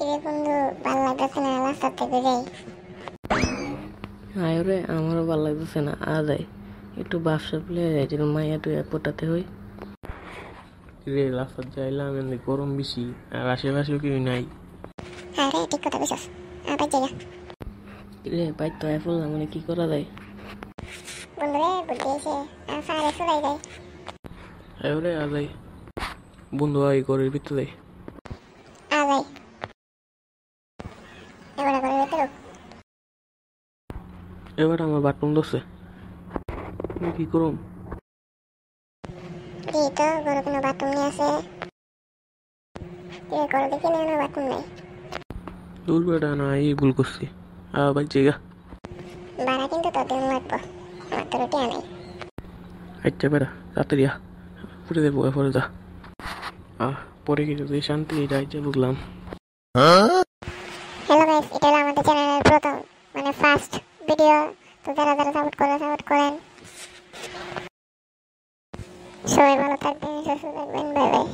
কিরে বন্ধু, ভাল লাগতেছে না রাস্তা থেকে যাই। আয় রে, আমারও ভালো লাগতেছে না। যাই একটু ব্যবসা প্লে যাই, মাইয়া টুয়া পোটাতে হই রে। রাস্তার যাইলাম, এমনি গরম বেশি, আর আশেপাশেও কেউ নাই। আরে ঠিক কথা বলছিস, আবার যাই রে ভাই, তো এখন মানে কি করা যায়? বন্ধু রে, বুদ্ধি এসে সারে চলাই যাই। আয় রে, যাই বন্ধু, আই ঘরের ভিতরে যাই। যাই এবার করে ভেতর। এবার আমার বাথরুম ধরছে, আমি কি করুম? এই তো ঘরে কোনো বাথরুম নিয়ে আছে। ঘরে দেখি না বাথরুম নাই। দূর বেটা, না এই ভুল করছি। ভাই জায়গা ভাড়া কিন্তু তোদের লাগবো, আমার তো রুটি আনাই। আচ্ছা বেটা, তাড়াতাড়ি পুরে দেবো পরে যা। পরে কিছু শান্তি যাই যে বুঝলাম। হ্যালো গাইস, এটা হলো আমাদের চ্যানেলের প্রথম ফার্স্ট ভিডিও। তো যারা যারা সাপোর্ট করেন, সবাই ভালো থাকবেন, সুস্থ থাকবেন, বাই বাই।